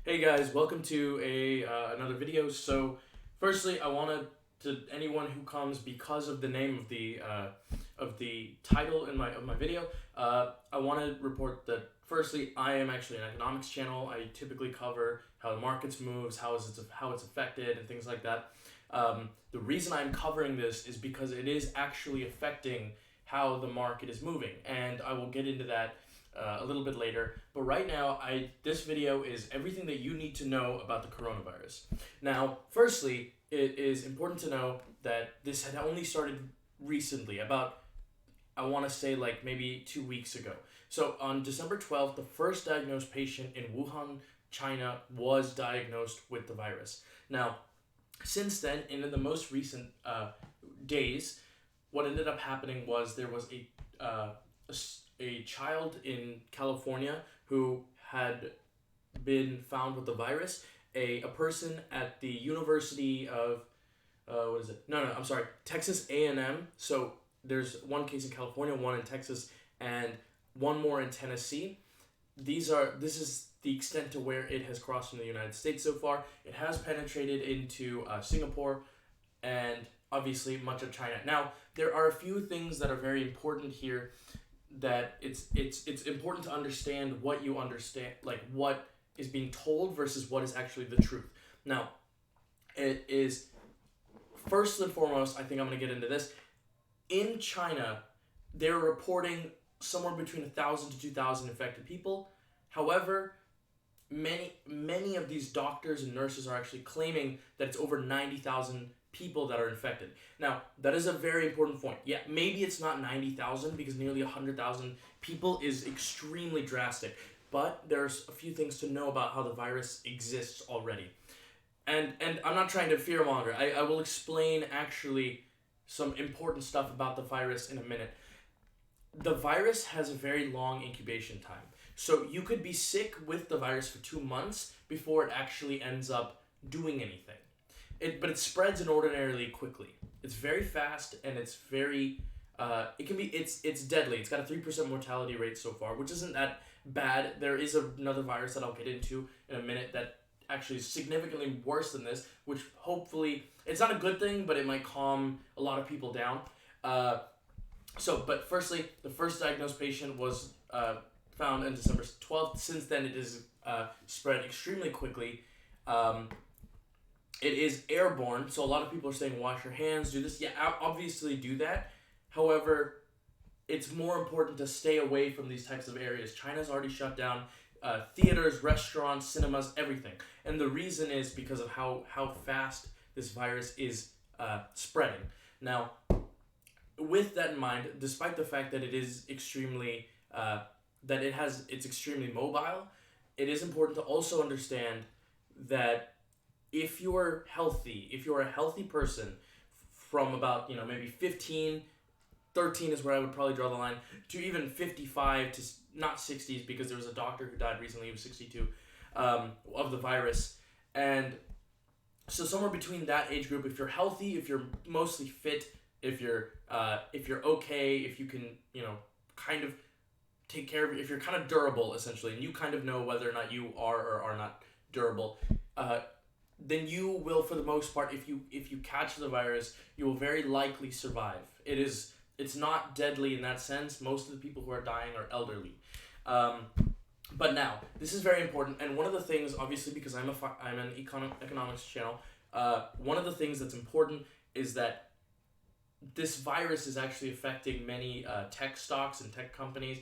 Hey guys, welcome to another video. So, firstly, I wanted to anyone who comes because of the name of the title in my video. I want to report that firstly, I am actually an economics channel. I typically cover how the markets moves, how it's affected, and things like that. The reason I'm covering this is because it is actually affecting how the market is moving, and I will get into that a little bit later. But right now, this video is everything that you need to know about the coronavirus. Now, firstly, it is important to know that this had only started recently, about I want to say like maybe 2 weeks ago. So on December 12th, the first diagnosed patient in Wuhan, China, was diagnosed with the virus. Now, since then, and in the most recent days, what ended up happening was there was a child in California who had been found with the virus. A person at the University of what is it? No, I'm sorry, Texas A&M. So there's one case in California, one in Texas, and one more in Tennessee. This is the extent to where it has crossed in the United States so far. It has penetrated into Singapore and obviously much of China. Now, there are a few things that are very important here, that it's important to understand what you understand, like what is being told versus what is actually the truth. Now, it is first and foremost, I think I'm going to get into this. In China, they're reporting somewhere between 1,000 to 2,000 infected people. However, many of these doctors and nurses are actually claiming that it's over 90,000 people that are infected. Now, that is a very important point. Yeah, maybe it's not 90,000 because nearly 100,000 people is extremely drastic. But there's a few things to know about how the virus exists already. And I'm not trying to fearmonger. I will explain actually some important stuff about the virus in a minute. The virus has a very long incubation time. So you could be sick with the virus for 2 months before it actually ends up doing anything. But it spreads inordinately quickly. It's very fast and it's very it's deadly. It's got a 3% mortality rate so far, which isn't that bad. There is another virus that I'll get into in a minute that actually is significantly worse than this, which hopefully it's not a good thing, but it might calm a lot of people down. But firstly, the first diagnosed patient was found on December 12th. Since then, it is spread extremely quickly. It is airborne, so a lot of people are saying wash your hands, do this. Yeah, obviously do that. However, it's more important to stay away from these types of areas. China's already shut down theaters, restaurants, cinemas, everything. And the reason is because of how fast this virus is spreading. Now, with that in mind, despite the fact that it is extremely it's extremely mobile, it is important to also understand that if you're a healthy person from about, maybe 15, 13 is where I would probably draw the line, to even 55 to not 60s, because there was a doctor who died recently, he was 62, of the virus. And so somewhere between that age group, if you're healthy, if you're mostly fit, if you're okay, if you can, kind of take care of, if you're kind of durable essentially, and you kind of know whether or not you are or are not durable, then you will, for the most part, if you catch the virus, you will very likely survive. It's not deadly in that sense. Most of the people who are dying are elderly. But now, this is very important, and one of the things, obviously, because I'm an economics channel, one of the things that's important is that this virus is actually affecting many tech stocks and tech companies,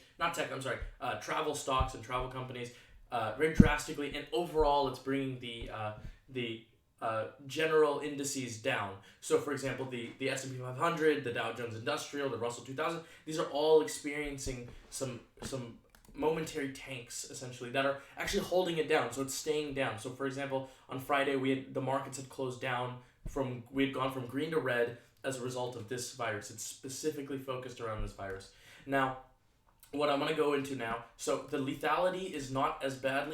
travel stocks and travel companies very drastically, and overall it's bringing the general indices down. So for example, the S&P 500, the Dow Jones Industrial, the Russell 2000, these are all experiencing some momentary tanks essentially that are actually holding it down, so it's staying down. So for example, on Friday the markets had closed down we had gone from green to red as a result of this virus. It's specifically focused around this virus. Now, what I'm going to go into now, so the lethality is not as bad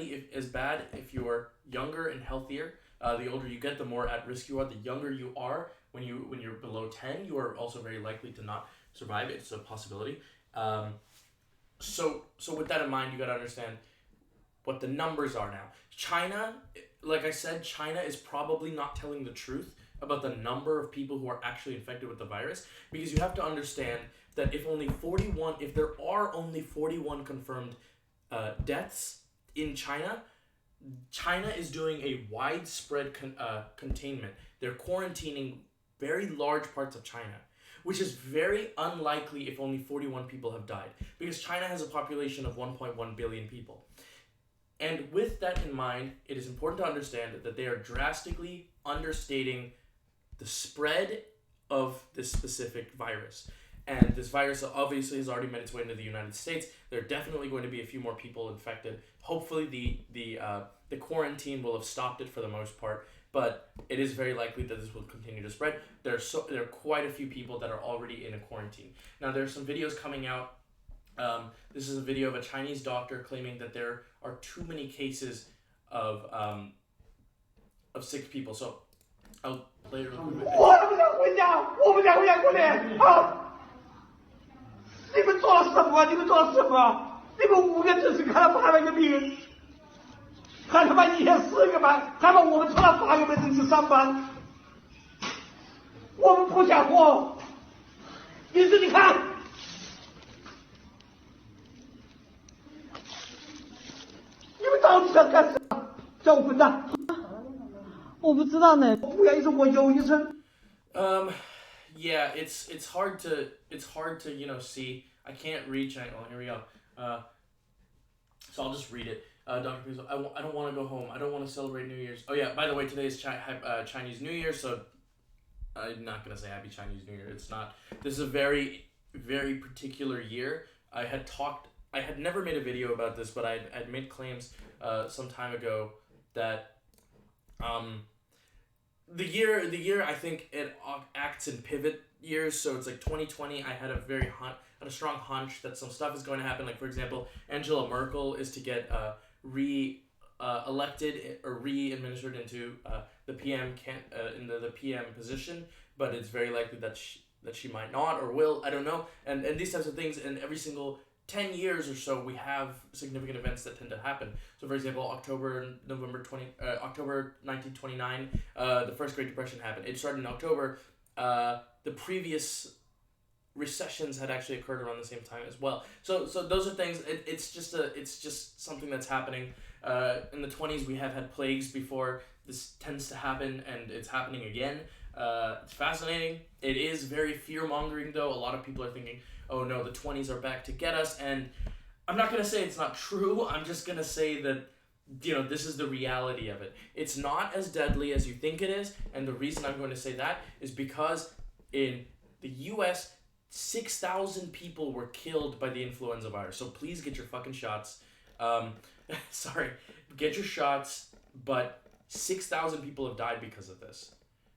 if you're younger and healthier. The older you get, the more at risk you are. The younger you are, when you're below 10, you are also very likely to not survive. It's a possibility. So with that in mind, you got to understand what the numbers are now. China, like I said, China is probably not telling the truth about the number of people who are actually infected with the virus, because you have to understand that if there are only 41 confirmed deaths in China, China is doing a widespread containment. They're quarantining very large parts of China, which is very unlikely if only 41 people have died, because China has a population of 1.1 billion people. And with that in mind, it is important to understand that they are drastically understating the spread of this specific virus. And this virus obviously has already made its way into the United States. There are definitely going to be a few more people infected. Hopefully the quarantine will have stopped it for the most part, but it is very likely that this will continue to spread. There are quite a few people that are already in a quarantine. Now, there are some videos coming out. This is a video of a Chinese doctor claiming that there are too many cases of sick people. So I'll play it real quick. 你们做了什么？你们做了什么？你们5个只是看了800个病，还他妈110个班，还把我们抽了8个门诊去上班，我们不想活。你说你看，你们到底想干什么？叫我滚蛋！我不知道呢。不要一声，我有一声。Yeah, it's hard to see. I can't reach. Here we go. So I'll just read it. Dr. Puzo, I don't want to go home. I don't want to celebrate New Year's. Oh yeah, by the way, today is Chinese New Year, so I'm not gonna say Happy Chinese New Year. It's not. This is a very, very particular year. I had never made a video about this, but I'd made claims some time ago that the year I think it acts in pivot years. So it's like 2020. I had a strong hunch that some stuff is going to happen. Like, for example, Angela Merkel is to get elected or re-administered into the PM the PM position, but it's very likely that she might not or will. I don't know. And these types of things. And every single 10 years or so, we have significant events that tend to happen. So, for example, October 1929, the First Great Depression happened. It started in October. The previous recessions had actually occurred around the same time as well. So those are things. It's just something that's happening. In the 20s, we have had plagues before. This tends to happen, and it's happening again. It's fascinating. It is very fear-mongering, though. A lot of people are thinking, oh no, the 20s are back to get us, and I'm not going to say it's not true. I'm just going to say that, this is the reality of it. It's not as deadly as you think it is, and the reason I'm going to say that is because in the U.S., 6,000 people were killed by the influenza virus. So please get your fucking shots. Get your shots, but 6,000 people have died because of this,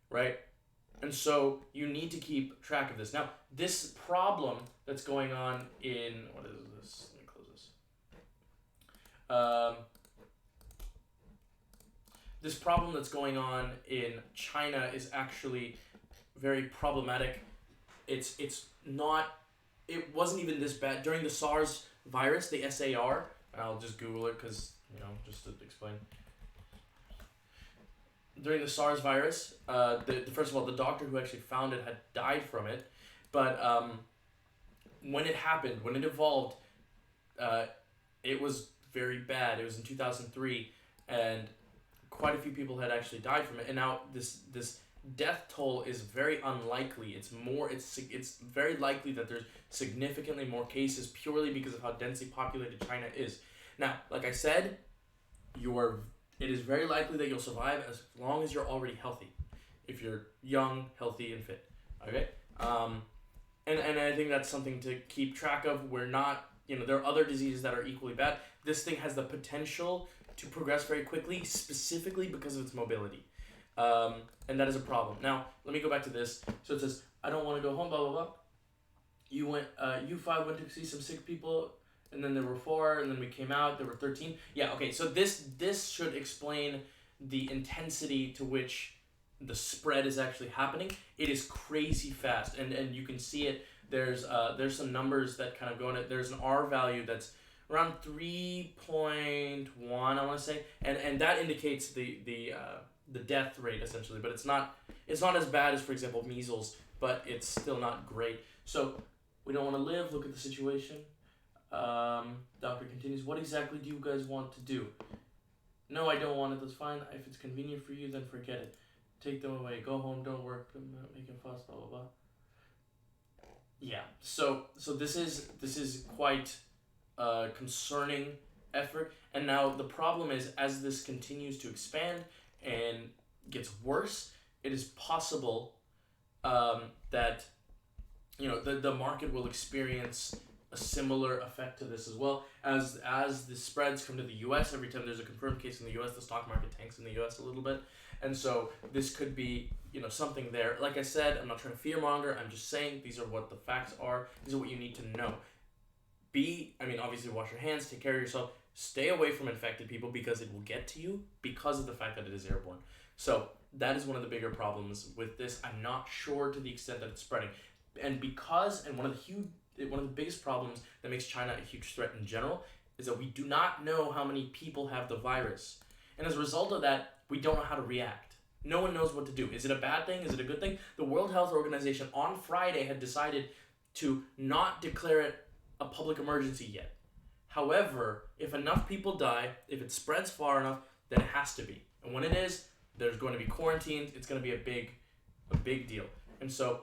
right? And so you need to keep track of this. Now, this problem that's going on in, what is this? Let me close this. This problem that's going on in China is actually very problematic. It wasn't even this bad. During the SARS virus, the SAR, and I'll just Google it because, just to explain. During the SARS virus, first of all, the doctor who actually found it had died from it, but when it happened, when it evolved, it was very bad. It was in 2003, and quite a few people had actually died from it, and now this death toll is very unlikely. It's very likely that there's significantly more cases purely because of how densely populated China is. Now, like I said, it is very likely that you'll survive as long as you're already healthy. If you're young, healthy, and fit. Okay? And I think that's something to keep track of. We're not, there are other diseases that are equally bad. This thing has the potential to progress very quickly, specifically because of its mobility. And that is a problem. Now, let me go back to this. So it says, I don't want to go home, blah, blah, blah. You 5 went to see some sick people, and then there were 4, and then we came out, there were 13. Yeah, okay, so this should explain the intensity to which the spread is actually happening. It is crazy fast, and you can see it. There's some numbers that kind of go in it. There's an R value that's around 3.1 say, and that indicates the death rate essentially, but it's not as bad as, for example, measles, but it's still not great. So we don't want to live. Look at the situation. Doctor continues. What exactly do you guys want to do? No, I don't want it. That's fine. If it's convenient for you, then forget it. Take them away. Go home. Don't work. I'm not making fuss. Blah blah blah. Yeah. So this is quite a concerning effort. And now the problem is, as this continues to expand and gets worse, it is possible that the market will experience a similar effect to this as well. As the spreads come to the U.S., every time there's a confirmed case in the U.S., the stock market tanks in the U.S. a little bit. And so this could be, something there. Like I said, I'm not trying to fearmonger. I'm just saying these are what the facts are. These are what you need to know. Obviously wash your hands, take care of yourself, stay away from infected people because it will get to you because of the fact that it is airborne. So that is one of the bigger problems with this. I'm not sure to the extent that it's spreading. And one of the biggest problems that makes China a huge threat in general is that we do not know how many people have the virus. And as a result of that, we don't know how to react. No one knows what to do. Is it a bad thing? Is it a good thing? The World Health Organization on Friday had decided to not declare it a public emergency yet. However, if enough people die, if it spreads far enough, then it has to be. And when it is, there's going to be quarantines. It's going to be a big deal. And so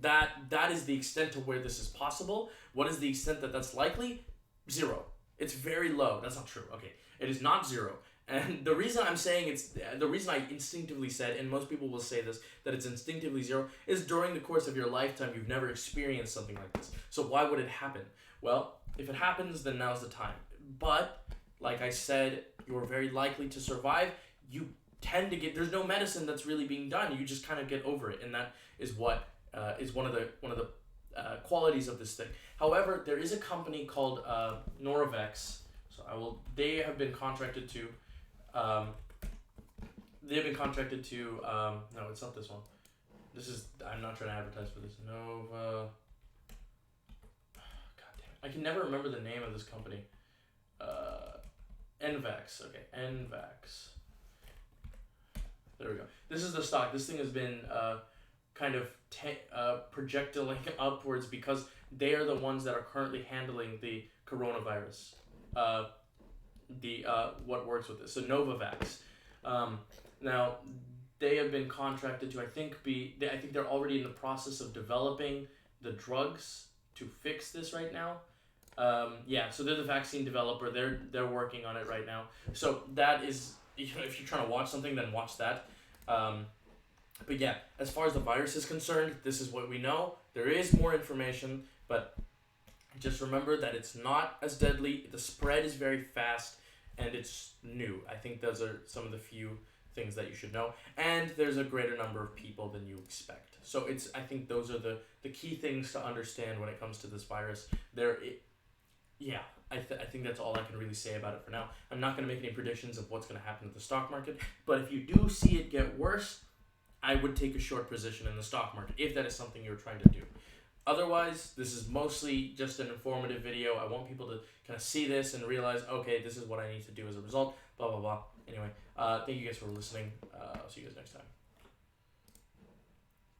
that is the extent to where this is possible. What is the extent that that's likely? 0. It's very low. That's not true. Okay, it is not 0. And the reason I'm saying the reason I instinctively said, and most people will say this, that it's instinctively 0, is during the course of your lifetime, you've never experienced something like this. So why would it happen? Well, if it happens, then now's the time. But, like I said, you're very likely to survive. You tend to get, there's no medicine that's really being done. You just kind of get over it. And that is what is one of the qualities of this thing. However, there is a company called Norovex. So they have been contracted to, no, it's not this one. I'm not trying to advertise for this. Nova. God damn it. I can never remember the name of this company. NVAX. Okay, NVAX. There we go. This is the stock. This thing has been kind of projectiling upwards because they are the ones that are currently handling the coronavirus. What works with this. So Novavax. Now they have been contracted to, I think they're already in the process of developing the drugs to fix this right now. So they're the vaccine developer. They're working on it right now. So that is, if you're trying to watch something, then watch that. But yeah, as far as the virus is concerned, this is what we know. There is more information, but just remember that it's not as deadly. The spread is very fast, and it's new. I think those are some of the few things that you should know. And there's a greater number of people than you expect. So I think those are the key things to understand when it comes to this virus. I think that's all I can really say about it for now. I'm not going to make any predictions of what's going to happen to the stock market. But if you do see it get worse, I would take a short position in the stock market, if that is something you're trying to do. Otherwise, this is mostly just an informative video. I want people to kind of see this and realize, okay, this is what I need to do as a result, blah, blah, blah. Anyway, thank you guys for listening. I'll see you guys next time.